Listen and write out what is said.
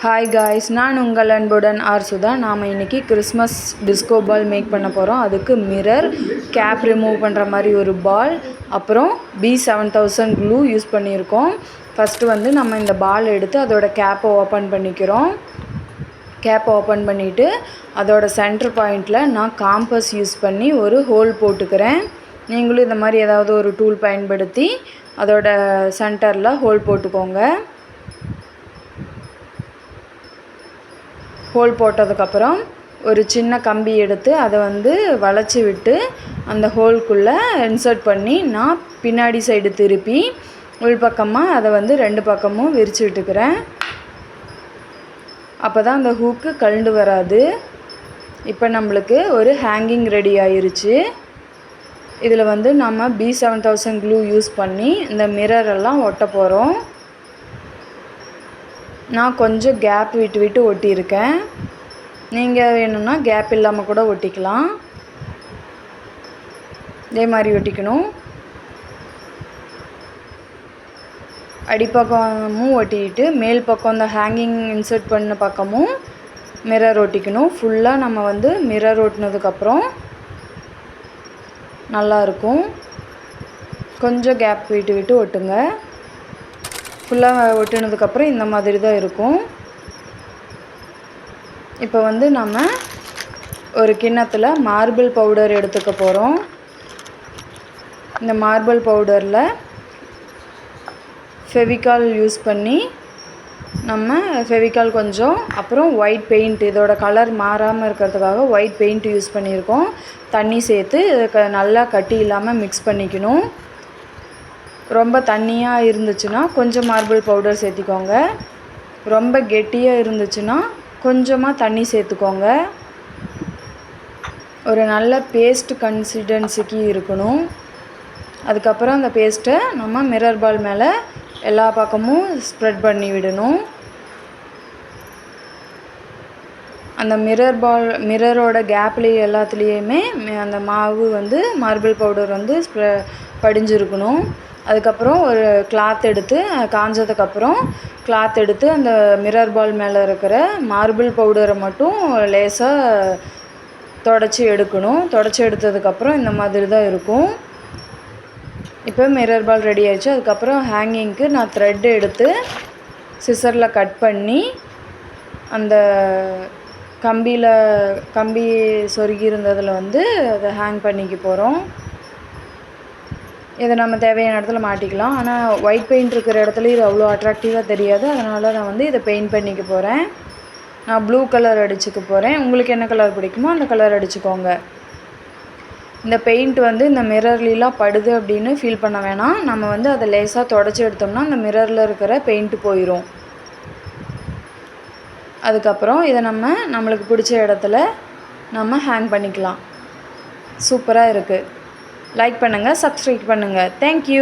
Hi guys, நான் உங்கள் அன்புடன் ஆர் சுதா. நாம் இன்றைக்கி கிறிஸ்மஸ் டிஸ்கோ பால் மேக் பண்ண போகிறோம். அதுக்கு மிரர், கேப் ரிமூவ் பண்ணுற மாதிரி ஒரு பால், அப்புறம் B7000 க்ளூ யூஸ் பண்ணியிருக்கோம். ஃபஸ்ட்டு வந்து நம்ம இந்த பால் எடுத்து அதோட கேப்பை ஓப்பன் பண்ணிக்கிறோம். கேப் ஓப்பன் பண்ணிவிட்டு அதோட சென்டர் பாயிண்டில் நான் காம்பஸ் யூஸ் பண்ணி ஒரு ஹோல் போட்டுக்கிறேன். நீங்களும் இந்த மாதிரி ஏதாவது ஒரு டூல் பயன்படுத்தி அதோட சென்டரில் ஹோல் போட்டுக்கோங்க. ஹோல் போட்டதுக்கப்புறம் ஒரு சின்ன கம்பி எடுத்து அதை வந்து வளைச்சி விட்டு அந்த ஹோல்குள்ளே இன்சர்ட் பண்ணி நான் பின்னாடி சைடு திருப்பி உள்பக்கமாக அதை வந்து 2 பக்கமும் விரித்து விட்டுக்கிறேன். அப்போ தான் அந்த ஹூக்கு கழண்டு வராது. இப்போ நம்மளுக்கு ஒரு ஹேங்கிங் ரெடி ஆயிருச்சு. இதில் வந்து நம்ம B7000 க்ளூ யூஸ் பண்ணி இந்த மிரரெல்லாம் ஒட்ட போகிறோம். நான் கொஞ்சம் கேப் விட்டு விட்டு ஒட்டியிருக்கேன். நீங்கள் வேணும்னா கேப் இல்லாமல் கூட ஒட்டிக்கலாம். இதே மாதிரி ஒட்டிக்கணும். அடிப்பக்கமும் ஒட்டிக்கிட்டு மேல் பக்கம் இந்த ஹேங்கிங் இன்சர்ட் பண்ண பக்கமும் மிரர் ஒட்டிக்கணும். ஃபுல்லாக நம்ம வந்து மிரர் ஒட்டினதுக்கப்புறம் நல்லாயிருக்கும். கொஞ்சம் கேப் விட்டு விட்டு ஒட்டுங்க. ஃபுல்லாக ஒட்டினதுக்கப்புறம் இந்த மாதிரி தான் இருக்கும். இப்போ வந்து நம்ம ஒரு கிண்ணத்தில் மார்பிள் பவுடர் எடுத்துக்க போகிறோம். இந்த மார்பிள் பவுடரில் ஃபெவிகால் யூஸ் பண்ணி நம்ம ஃபெவிகால் கொஞ்சம், அப்புறம் ஒயிட் பெயிண்ட், இதோட கலர் மாறாமல் இருக்கிறதுக்காக ஒயிட் பெயிண்ட் யூஸ் பண்ணியிருக்கோம். தண்ணி சேர்த்து நல்லா கட்டி இல்லாமல் மிக்ஸ் பண்ணிக்கணும். ரொம்ப தண்ணியாக இருந்துச்சுன்னா கொஞ்சம் மார்பிள் பவுடர் சேர்த்திக்கோங்க. ரொம்ப கெட்டியாக இருந்துச்சுன்னா கொஞ்சமாக தண்ணி சேர்த்துக்கோங்க. ஒரு நல்ல பேஸ்ட் கன்சிஸ்டன்சிக்கு இருக்கணும். அதுக்கப்புறம் அந்த பேஸ்ட்டை நம்ம மிரர் பால் மேலே எல்லா பக்கமும் ஸ்ப்ரெட் பண்ணி விடணும். அந்த மிரரோட கேப்லேயே எல்லாத்துலேயுமே அந்த மாவு வந்து மார்பிள் பவுடர் வந்து படிஞ்சிருக்கணும். அதுக்கப்புறம் ஒரு கிளாத் எடுத்து காஞ்சதுக்கப்புறம் கிளாத் எடுத்து அந்த மிரர் பால் மேலே இருக்கிற மார்பிள் பவுடரை மட்டும் லேசாக தொடச்சி எடுக்கணும். தொடச்சி எடுத்ததுக்கப்புறம் இந்த மாதிரி தான் இருக்கும். இப்போ மிரர் பால் ரெடி ஆயிடுச்சு. அதுக்கப்புறம் ஹேங்கிங்க்கு நான் த்ரெட் எடுத்து சிசரில் கட் பண்ணி அந்த கம்பி சொருகி இருந்ததில் வந்து அதை ஹேங் பண்ணிக்க போகிறோம். இதை நம்ம தேவையான இடத்துல மாட்டிக்கலாம். ஆனால் ஒயிட் பெயிண்ட் இருக்கிற இடத்துல இது அவ்வளோ அட்ராக்டிவாக தெரியாது. அதனால் நான் வந்து இதை பெயிண்ட் பண்ணிக்க போகிறேன். நான் ப்ளூ கலர் அடிச்சுக்க போகிறேன். உங்களுக்கு என்ன கலர் பிடிக்குமோ அந்த கலர் அடிச்சுக்கோங்க. இந்த பெயிண்ட் வந்து இந்த மிரர்லாம் படுது அப்படின்னு ஃபீல் பண்ண வேணாம். நம்ம வந்து அதை லேசாக தொடச்சி எடுத்தோம்னா அந்த மிரரில் இருக்கிற பெயிண்ட்டு போயிடும். அதுக்கப்புறம் இதை நம்மளுக்கு பிடிச்ச இடத்துல நம்ம ஹேங் பண்ணிக்கலாம். சூப்பராக இருக்குது. லைக் பண்ணுங்கள், சப்ஸ்கிரைப் பண்ணுங்கள். தேங்க்யூ.